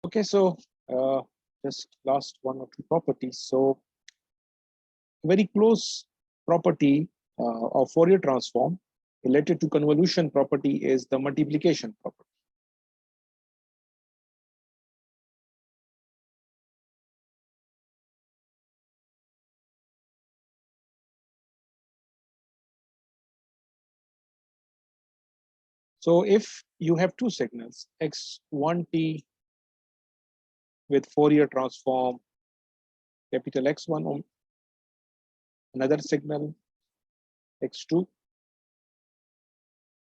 Okay, so just last one or two properties. So very close property of Fourier transform related to convolution property is the multiplication property. So if you have two signals, x1t with Fourier transform capital X1, another signal x2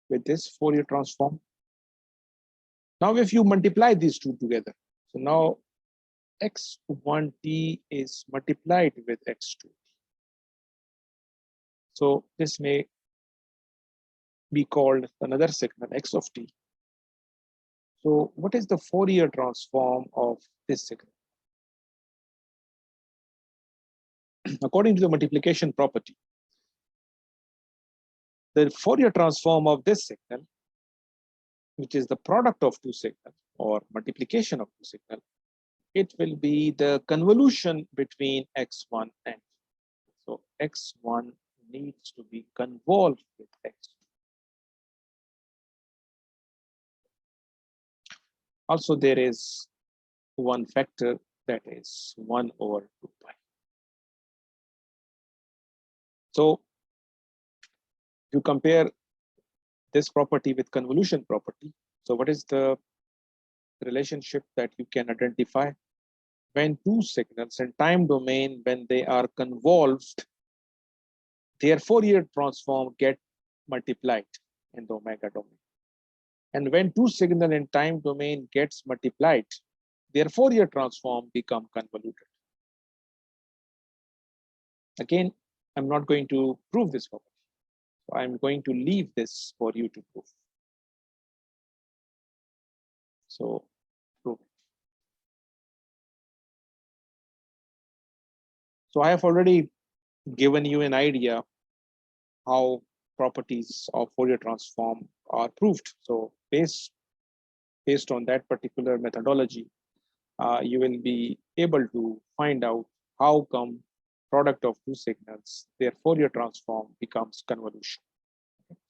with this Fourier transform. Now if you multiply these two together, so now x1t is multiplied with x2. So this may be called another signal x of t. So what is the Fourier transform of this signal? According to the multiplication property, the Fourier transform of this signal, which is the product of two signals or multiplication of two signals, it will be the convolution between x1 and so x1 needs to be convolved with x2. Also, there is one factor that is 1 over 2 pi. So you compare this property with convolution property. So what is the relationship that you can identify? When two signals in time domain, when they are convolved, their Fourier transform get multiplied in the omega domain. And when two signal in time domain gets multiplied, their Fourier transform become convoluted. Again, I'm not going to prove this property. So I'm going to leave this for you to prove. So prove it. So I have already given you an idea how properties of Fourier transform are proved. So based on that particular methodology, you will be able to find out how come product of two signals, their Fourier transform becomes convolution.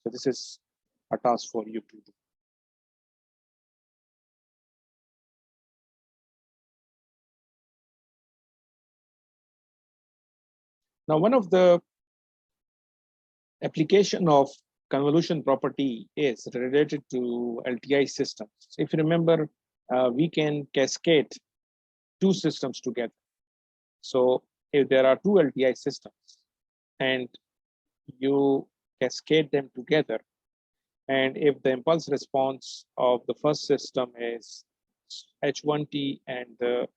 So this is a task for you to do. Now, one of the application of convolution property is related to LTI systems. If you remember, we can cascade two systems together. So if there are two LTI systems and you cascade them together, and if the impulse response of the first system is h1t and the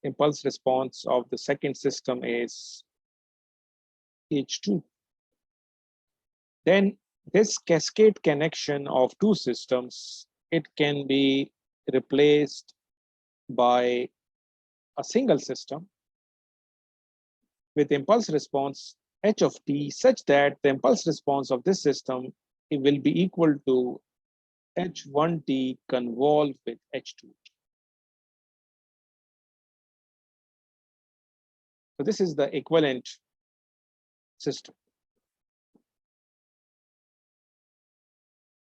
impulse response of the second system is h2, then this cascade connection of two systems, it can be replaced by a single system with impulse response h of t such that the impulse response of this system, it will be equal to h1t convolved with h2. So this is the equivalent system.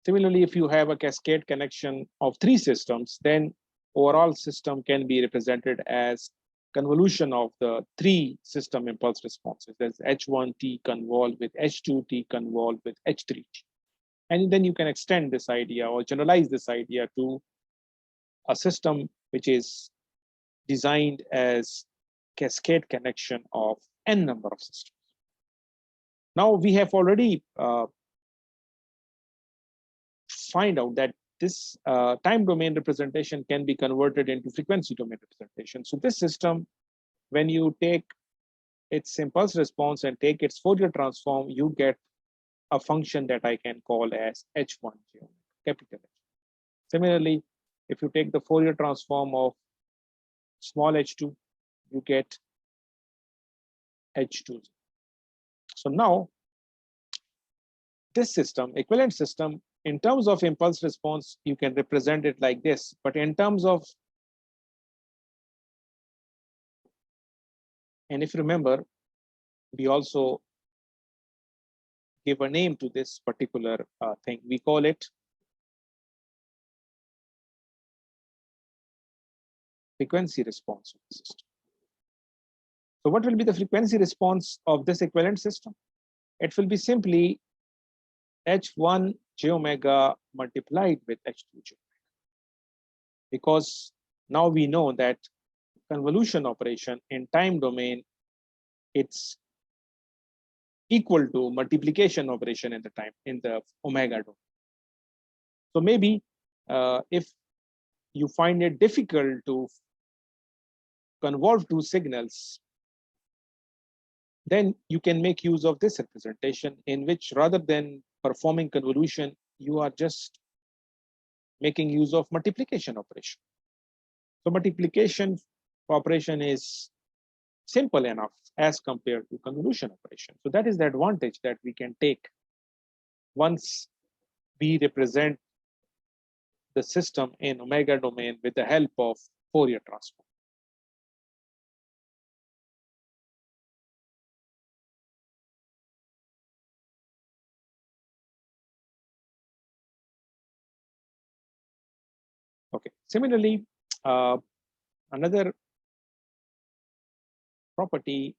Similarly, if you have a cascade connection of three systems, then overall system can be represented as convolution of the three system impulse responses. There's h1t convolved with h2t convolved with h3t. And then you can extend this idea or generalize this idea to a system which is designed as cascade connection of n number of systems. Now we have already find out that this time domain representation can be converted into frequency domain representation. So this system, when you take its impulse response and take its Fourier transform, you get a function that I can call as h1, capital H. Similarly, if you take the Fourier transform of small h2, you get h2. So now this system, equivalent system, in terms of impulse response, you can represent it like this. But in terms of And if you remember, we also give a name to this particular thing. We call it frequency response of the system. So what will be the frequency response of this equivalent system? It will be simply h1 j omega multiplied with h2 j omega. Because now we know that convolution operation in time domain, it's equal to multiplication operation in the time in the omega domain. So maybe if you find it difficult to convolve two signals, then you can make use of this representation, in which rather than performing convolution, you are just making use of multiplication operation. So multiplication operation is simple enough as compared to convolution operation. So that is the advantage that we can take once we represent the system in omega domain with the help of Fourier transform. Okay. Similarly, another property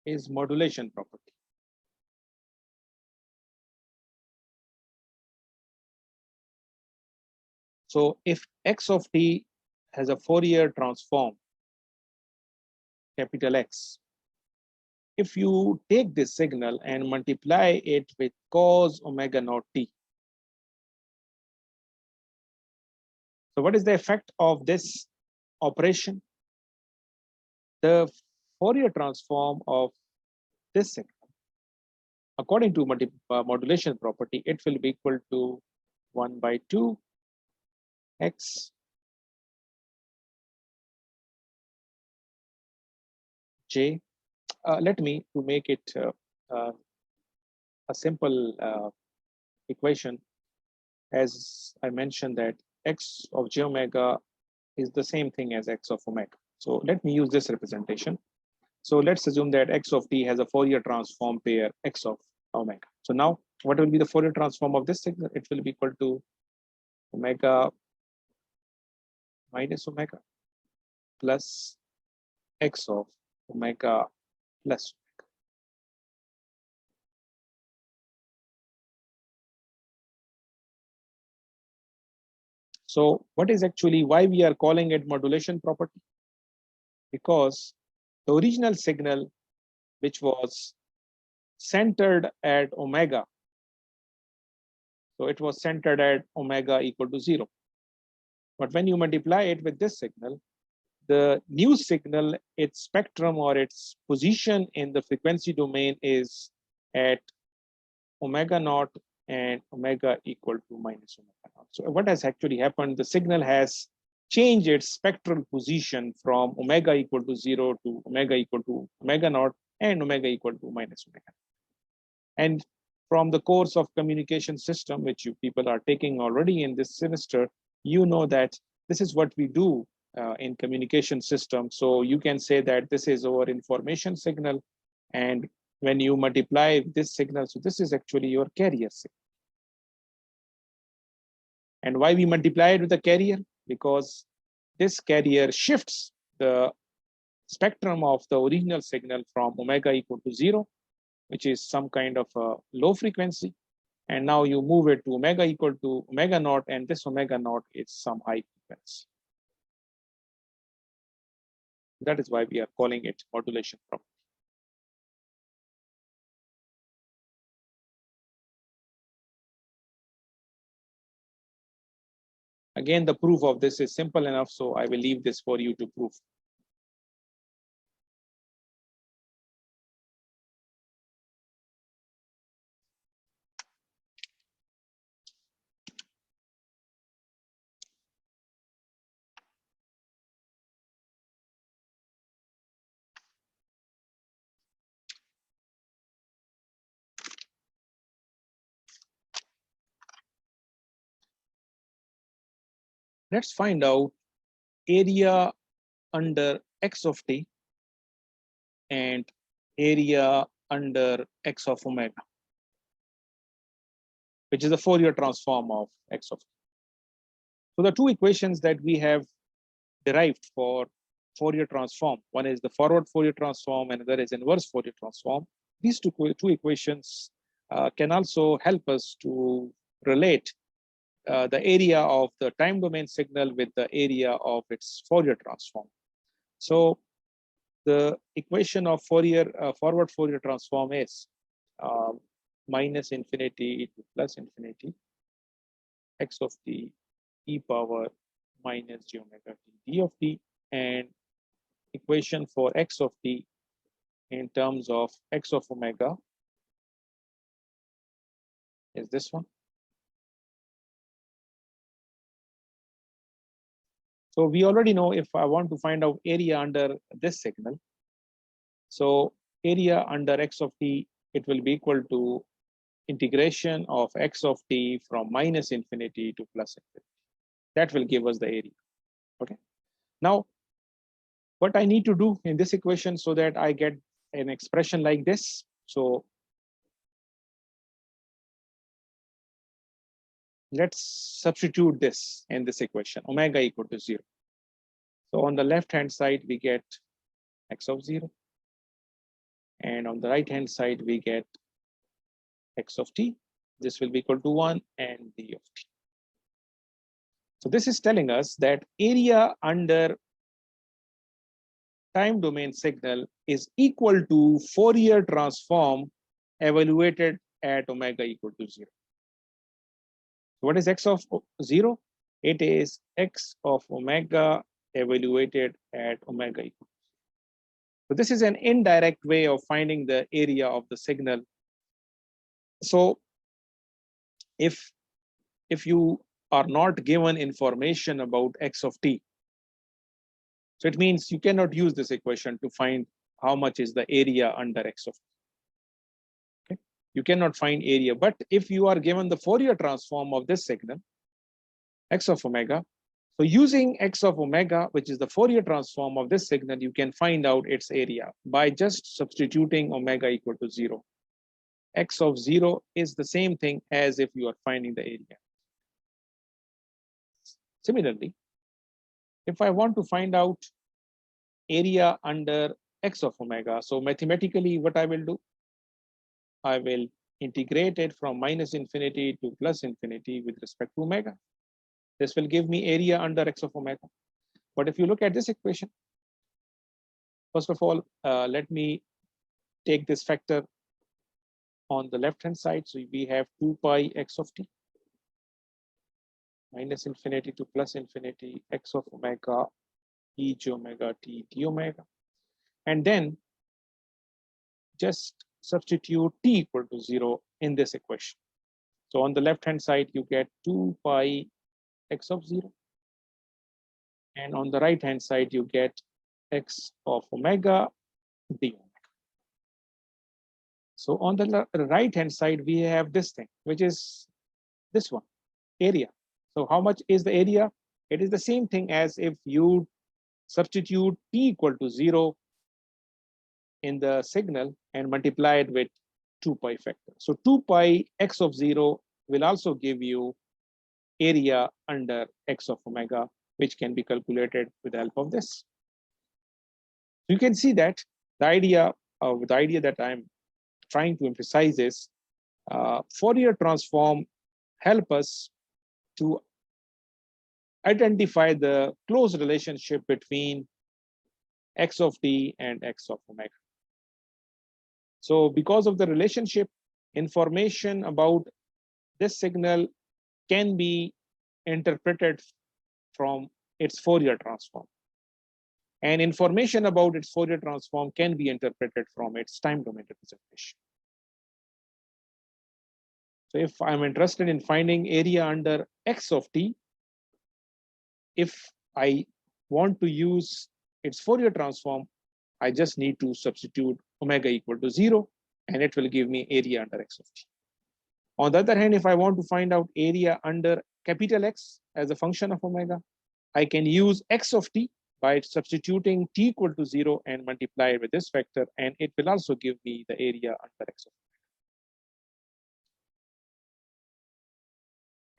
is modulation property. So if x of t has a Fourier transform, capital X, if you take this signal and multiply it with cos omega naught t, so what is the effect of this operation? The Fourier transform of this signal, according to modulation property, it will be equal to 1 by 2 x j. Let me to make it a simple equation, as I mentioned that x of j omega is the same thing as x of omega. So let me use this representation. So let's assume that x of t has a Fourier transform pair x of omega. So now what will be the Fourier transform of this signal? It will be equal to omega minus omega plus x of omega plus omega. So what is actually why we are calling it modulation property? Because the original signal, which was centered at omega, so it was centered at omega equal to 0. But when you multiply it with this signal, the new signal, its spectrum or its position in the frequency domain is at omega naught and omega equal to minus omega naught. So what has actually happened? The signal has changed its spectral position from omega equal to 0 to omega equal to omega naught and omega equal to minus omega. And from the course of communication system, which you people are taking already in this semester, you know that this is what we do in communication system. So you can say that this is our information signal, and when you multiply this signal, so this is actually your carrier signal. And why we multiply it with the carrier? Because this carrier shifts the spectrum of the original signal from omega equal to 0, which is some kind of a low frequency, and now you move it to omega equal to omega naught, and this omega naught is some high frequency. That is why we are calling it modulation property. Again, the proof of this is simple enough, so I will leave this for you to prove. Let's find out area under x of t and area under x of omega, which is the Fourier transform of x of t. So the two equations that we have derived for Fourier transform, one is the forward Fourier transform and another is inverse Fourier transform. These two equations can also help us to relate the area of the time domain signal with the area of its Fourier transform. So the equation of forward Fourier transform is minus infinity to plus infinity x of t e power minus j omega t d of t, and equation for x of t in terms of x of omega is this one. So we already know if I want to find out area under this signal. So area under x of t, it will be equal to integration of x of t from minus infinity to plus infinity. That will give us the area. Okay. Now, what I need to do in this equation so that I get an expression like this. So let's substitute this in this equation, omega equal to 0. So on the left hand side, we get x of 0. And on the right hand side, we get x of t. This will be equal to 1 and d of t. So this is telling us that area under time domain signal is equal to Fourier transform evaluated at omega equal to 0. What is x of 0? It is x of omega evaluated at omega equal to 0. So this is an indirect way of finding the area of the signal. So if you are not given information about x of t, so it means you cannot use this equation to find how much is the area under x of t. Okay? You cannot find area, but if you are given the Fourier transform of this signal, x of omega, so using x of omega, which is the Fourier transform of this signal, you can find out its area by just substituting omega equal to 0. X of 0 is the same thing as if you are finding the area. Similarly, if I want to find out area under x of omega, so mathematically what I will do, I will integrate it from minus infinity to plus infinity with respect to omega. This will give me area under x of omega. But if you look at this equation, first of all, let me take this factor on the left hand side. So we have 2 pi x of t minus infinity to plus infinity x of omega e j omega t d omega, and then just substitute t equal to 0 in this equation. So on the left hand side, you get 2 pi x of 0, and on the right hand side, you get x of omega d omega. So on the right hand side, we have this thing, which is this one, area. So how much is the area? It is the same thing as if you substitute t equal to 0 in the signal and multiply it with 2 pi factor. So 2 pi x of 0 will also give you area under x of omega, which can be calculated with the help of this. You can see that the idea that I'm trying to emphasize is Fourier transform help us to identify the close relationship between x of t and x of omega. So because of the relationship, information about this signal can be interpreted from its Fourier transform. And information about its Fourier transform can be interpreted from its time domain representation. So if I'm interested in finding area under x of t, if I want to use its Fourier transform, I just need to substitute omega equal to 0, and it will give me area under x of t. On the other hand, if I want to find out area under capital X as a function of omega, I can use x of t by substituting t equal to 0 and multiply it with this factor, and it will also give me the area under x of t.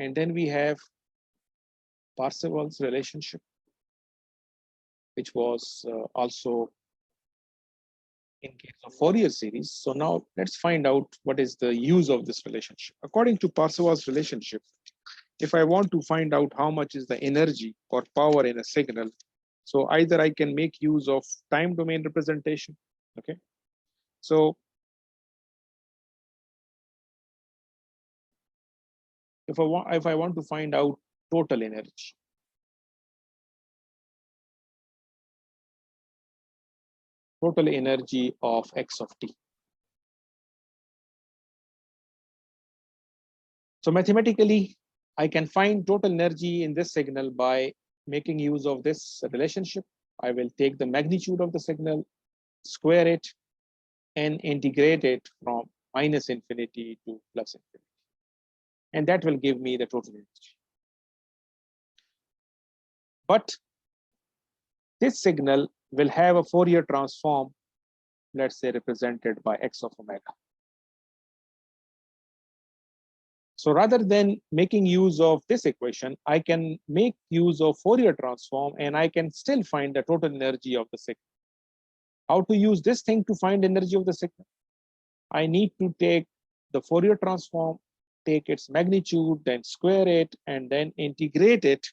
And then we have Parseval's relationship, which was also in case of Fourier series. So now let's find out what is the use of this relationship. According to Parseval's relationship, if I want to find out how much is the energy or power in a signal, so either I can make use of time domain representation, okay? So if I want to find out total energy, of x of t. So mathematically, I can find total energy in this signal by making use of this relationship. I will take the magnitude of the signal, square it, and integrate it from minus infinity to plus infinity. And that will give me the total energy. But this signal will have a Fourier transform, let's say represented by x of omega. So rather than making use of this equation, I can make use of Fourier transform and I can still find the total energy of the signal. How to use this thing to find energy of the signal? I need to take the Fourier transform, take its magnitude, then square it, and then integrate it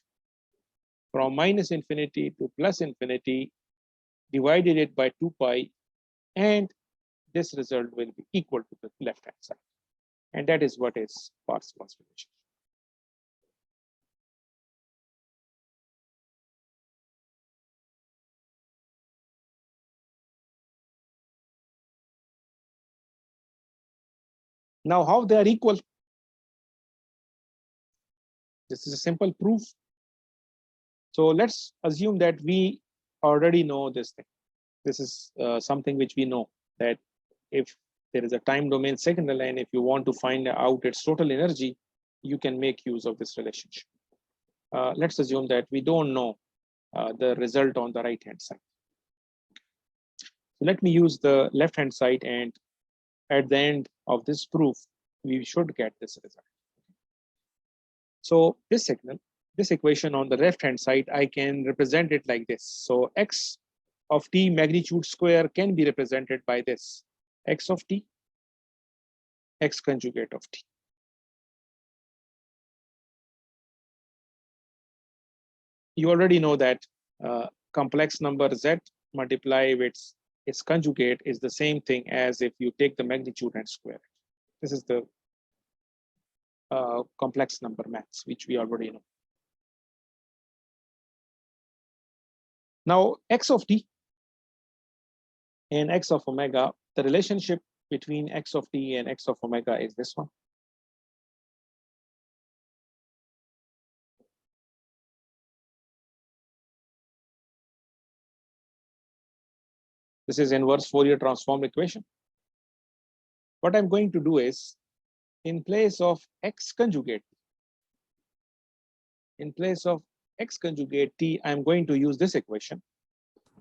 from minus infinity to plus infinity, divided it by 2 pi, and this result will be equal to the left-hand side. And that is what is Parseval's relationship. Now, how they are equal? This is a simple proof. So let's assume that we already know this thing. This is something which we know, that if there is a time domain signal and if you want to find out its total energy, you can make use of this relationship. Let's assume that we don't know the result on the right hand side. So let me use the left hand side, and at the end of this proof, we should get this result. So this signal, this equation on the left hand side, I can represent it like this. So x of t magnitude square can be represented by this: x of t, x conjugate of t. You already know that complex number z multiply with its conjugate is the same thing as if you take the magnitude and square it. This is the complex number maths, which we already know. Now, x of t and x of omega, the relationship between x of t and x of omega is this one. This is inverse Fourier transform equation. What I'm going to do is, in place of x conjugate t, I'm going to use this equation.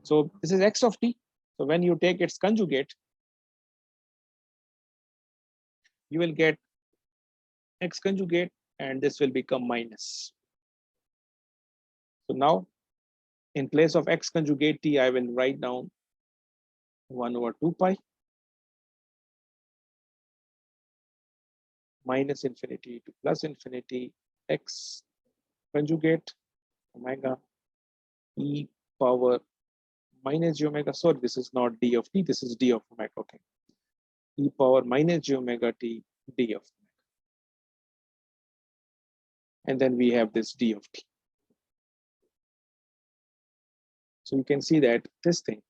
So this is x of t. So when you take its conjugate, you will get x conjugate, and this will become minus. So now, in place of x conjugate t, I will write down 1 over 2 pi minus infinity to plus infinity x conjugate omega e power minus j omega. Sorry, this is not d of t, this is d of omega. Okay, e power minus j omega t d of omega. And then we have this d of t. So you can see that this thing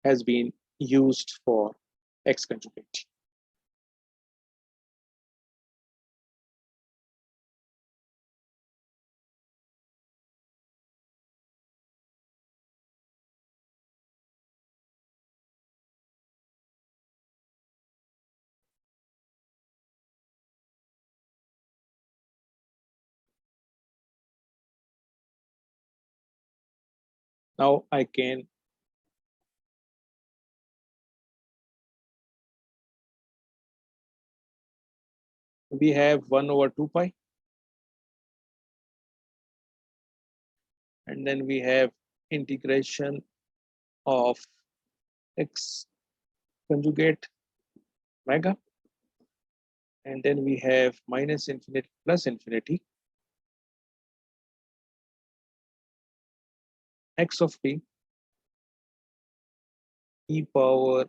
has been used for x conjugate. Now I can we have 1 over 2 pi, and then we have integration of x conjugate omega, and then we have minus infinity plus infinity x of t e power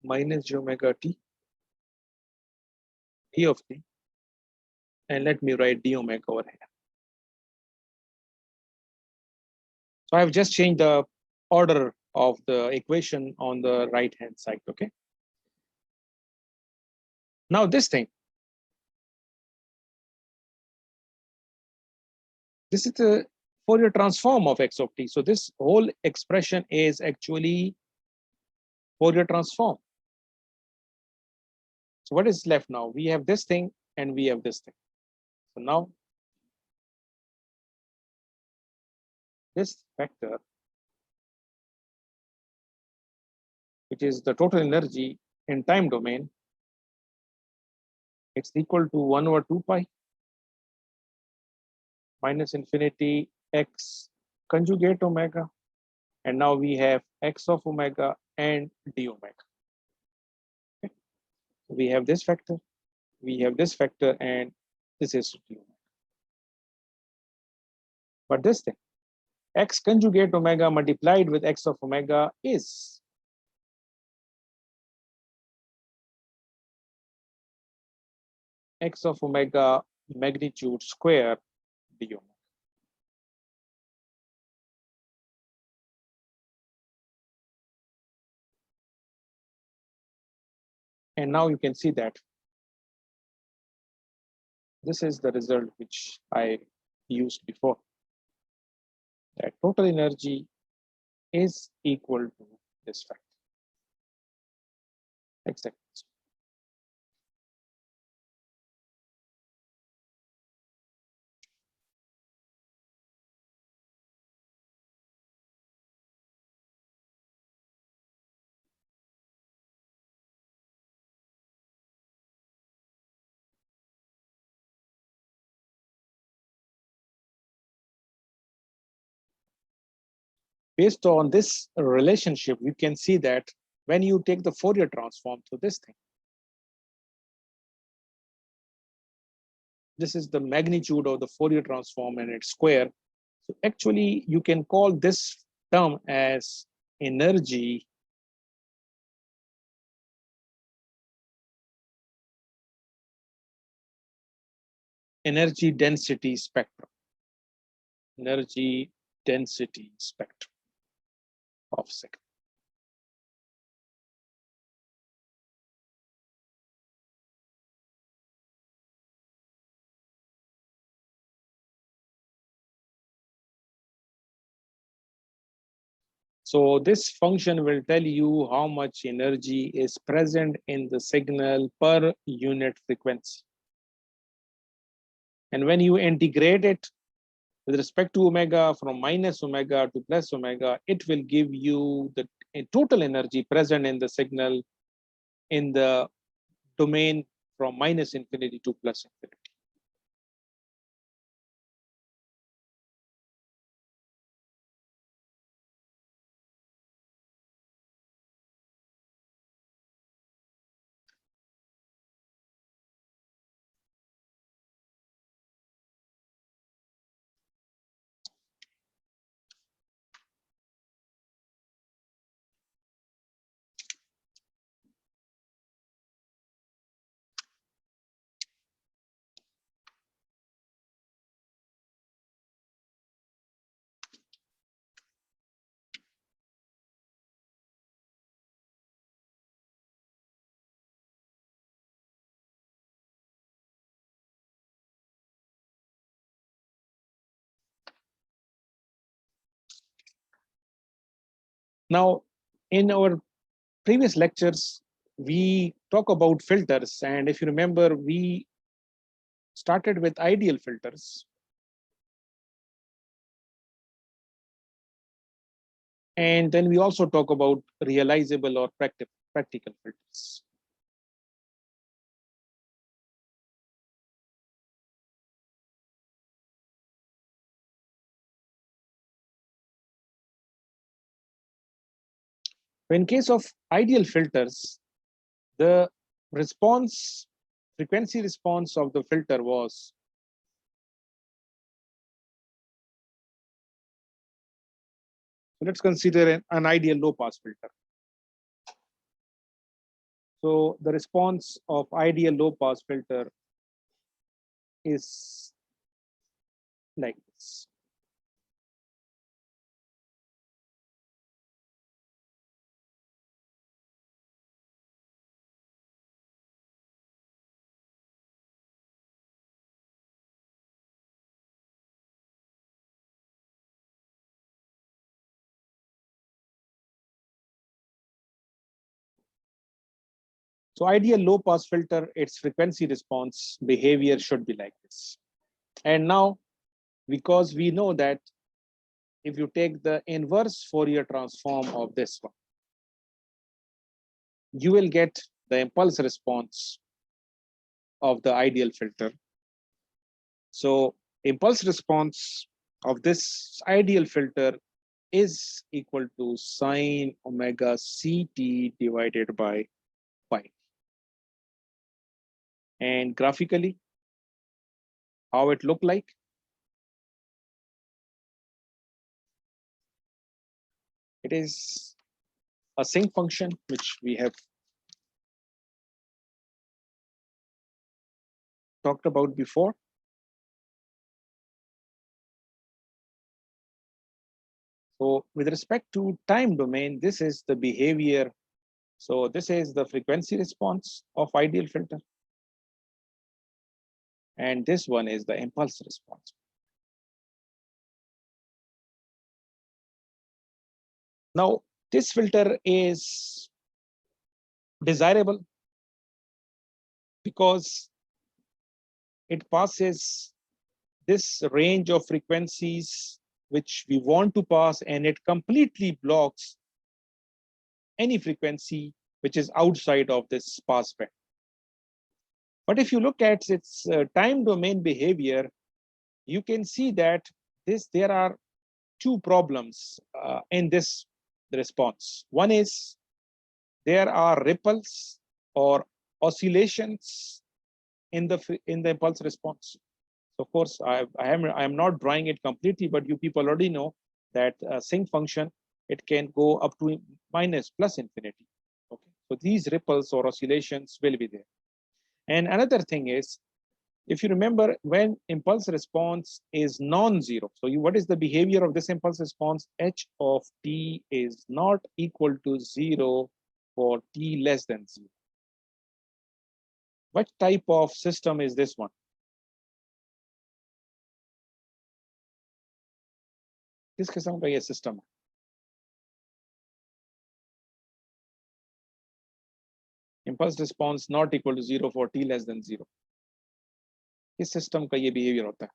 minus j omega t d of t, and let me write d omega over here. So I've just changed the order of the equation on the right hand side. Okay. Now this thing, this is the Fourier transform of x of t. So this whole expression is actually Fourier transform. So what is left now? We have this thing and we have this thing. So now this vector, which is the total energy in time domain, it's equal to 1 over 2 pi minus infinity x conjugate omega, and now we have x of omega and d omega. Okay. We have this factor, we have this factor, and this is d omega. But this thing, x conjugate omega multiplied with x of omega is x of omega magnitude square d omega. And now you can see that this is the result which I used before, that total energy is equal to this factor. Exactly. Based on this relationship, you can see that when you take the Fourier transform to this thing, this is the magnitude of the Fourier transform and its square. So actually, you can call this term as energy density spectrum. Energy density spectrum of signal. So this function will tell you how much energy is present in the signal per unit frequency. And when you integrate it with respect to omega from minus omega to plus omega, it will give you the total energy present in the signal in the domain from minus infinity to plus infinity. Now, in our previous lectures, we talk about filters. And if you remember, we started with ideal filters. And then we also talk about realizable or practical filters. In case of ideal filters, the frequency response of the filter was let's consider an ideal low pass filter. So the response of ideal low pass filter is like this. So ideal low pass filter, its frequency response behavior should be like this. And now, because we know that if you take the inverse Fourier transform of this one, you will get the impulse response of the ideal filter. So impulse response of this ideal filter is equal to sine omega ct divided by pi. And graphically, how it look like? It is a sinc function, which we have talked about before. So with respect to time domain, this is the behavior. So this is the frequency response of ideal filter. And this one is the impulse response. Now, this filter is desirable because it passes this range of frequencies which we want to pass, and it completely blocks any frequency which is outside of this pass band. But if you look at its time domain behavior, you can see that there are two problems in this response. One is there are ripples or oscillations in the impulse response. So of course, I am not drawing it completely, but you people already know that sinc function, it can go up to minus plus infinity. Okay, so these ripples or oscillations will be there. And another thing is, if you remember, when impulse response is non-zero, so what is the behavior of this impulse response? H of t is not equal to 0 for t less than 0. What type of system is this one? किस किस्म का ये system है? Impulse response not equal to 0 for t less than 0. किस system का ये behaviour होता है?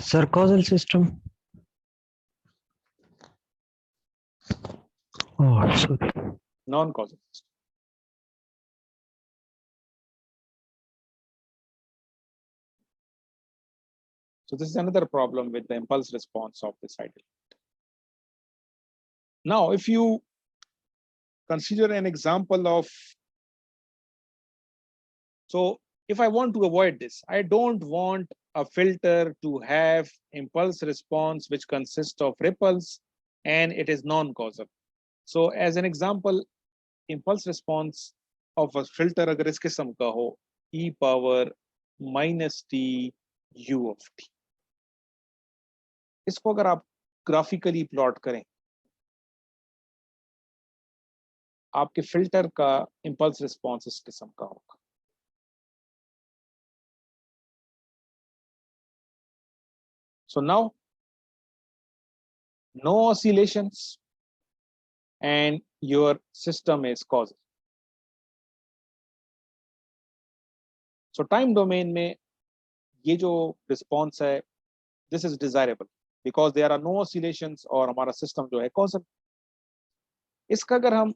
Sir, causal system. Oh, sorry. Non-causal system. So this is another problem with the impulse response of this ideal. Now, if you consider an example of, so if I want to avoid this, I don't want a filter to have impulse response which consists of ripples and it is non-causal. So as an example, impulse response of a filter अगर इस किस्म का हो e power minus t u of t, इसको अगर आप graphically plot करें, आपके फिल्टर का इंपल्स रिस्पॉन्स इस किस्म का होगा. So now no oscillations and your system is causal. So time domain में ये जो response है, this is desirable because there are no oscillations और हमारा system जो है causal. इसका अगर हम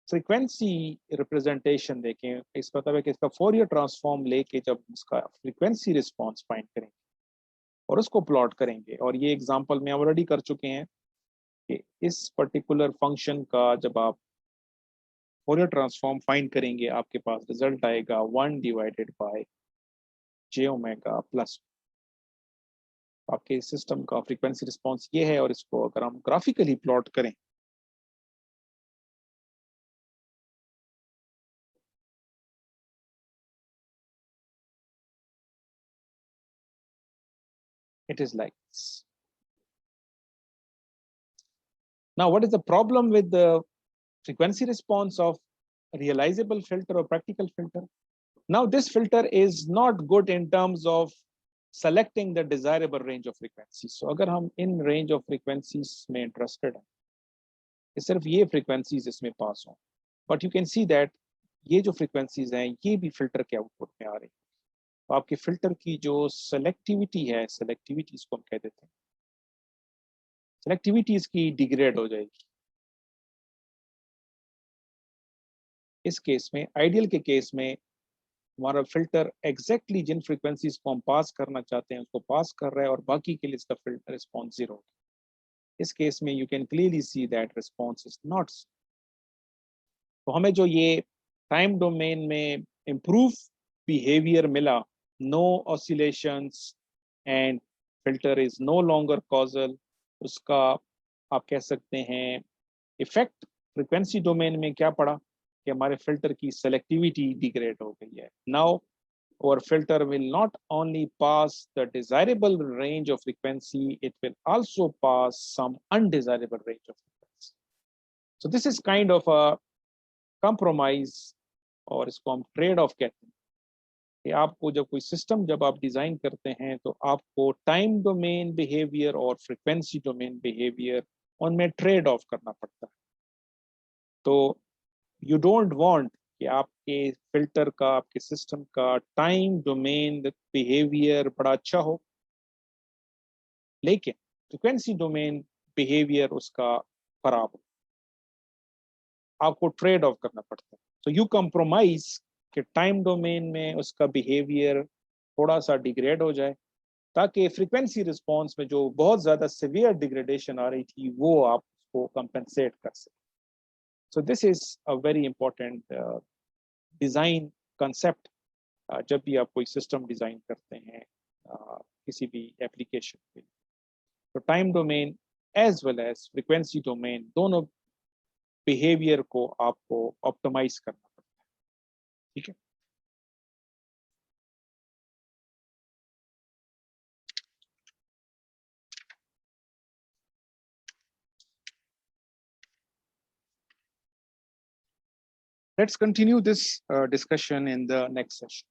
फ्रीक्वेंसी रिप्रेजेंटेशन देखें, इस मतलब है कि इसका फोरियर ट्रांसफॉर्म लेके जब इसका फ्रीक्वेंसी रिस्पॉन्स फाइंड करेंगे और उसको प्लॉट करेंगे, और ये एग्जांपल में ऑलरेडी कर चुके हैं कि इस पर्टिकुलर फंक्शन का जब आप फोरियर ट्रांसफॉर्म फाइंड करेंगे आपके पास रिजल्ट आएगा 1 divided by J omega plus. आपके सिस्टम का फ्रीक्वेंसी रिस्पॉन्स ये है, और इसको अगर हम ग्राफिकली प्लॉट करें it is like this. Now, what is the problem with the frequency response of realizable filter or practical filter? Now, this filter is not good in terms of selecting the desirable range of frequencies. So, अगर हम in range of frequencies में interested हैं, सिर्फ ये frequencies इसमें pass हों, but you can see that ये जो frequencies हैं, ये भी filter के output में आ रही हैं. तो आपके filter की जो selectivity है, selectivity इसको हम कह देते हैं, selectivity इसकी degrade हो जाएगी. इस केस में, आइडियल के केस में, हमारा फिल्टर एग्जैक्टली जिन फ्रीक्वेंसीज को हम पास करना चाहते हैं उसको पास कर रहा है, और बाकी के लिए इसका फिल्टर रिस्पॉन्स 0 है. इस केस में you can clearly see that response is not. तो हमें जो ये टाइम डोमेन में इम्प्रूव बिहेवियर मिला, no oscillations and filter is no longer causal, उसका आप कह सकते हैं इफेक्ट फ्रीक्वेंसी डोमेन में क्या पड़ा कि हमारे फिल्टर की सेलेक्टिविटी डिग्रेड हो गई है. Now our filter will not only pass the desirable range of frequency, it will also pass some undesirable range of frequency. So this is kind of a compromise, और इसको हम trade off कहते हैं कि आपको जब कोई सिस्टम जब आप डिजाइन करते हैं तो आपको टाइम डोमेन बिहेवियर और फ्रीक्वेंसी डोमेन बिहेवियर उनमें ट्रेड ऑफ करना पड़ता है. तो यू डोंट वांट कि आपके फिल्टर का, आपके सिस्टम का टाइम डोमेन बिहेवियर बड़ा अच्छा हो, लेकिन फ्रीक्वेंसी डोमेन बिहेवियर उसका खराब हो. आपको ट्रेड ऑफ करना पड़ता है. तो यू कंप्रोमाइज कि टाइम डोमेन में उसका बिहेवियर थोड़ा सा डिग्रेड हो जाए, ताकि फ्रीक्वेंसी रिस्पॉन्स में जो बहुत ज्यादा सिवियर डिग्रेडेशन आ रही थी वो आप उसको कंपेंसेट कर सकें. So this is a very important design concept जब भी आप कोई सिस्टम डिजाइन करते हैं किसी भी एप्लीकेशन के लिए. तो time domain as well as frequency domain दोनों बिहेवियर को आपको ऑप्टिमाइज करना पड़ता है. ठीक है. Let's continue this discussion in the next session.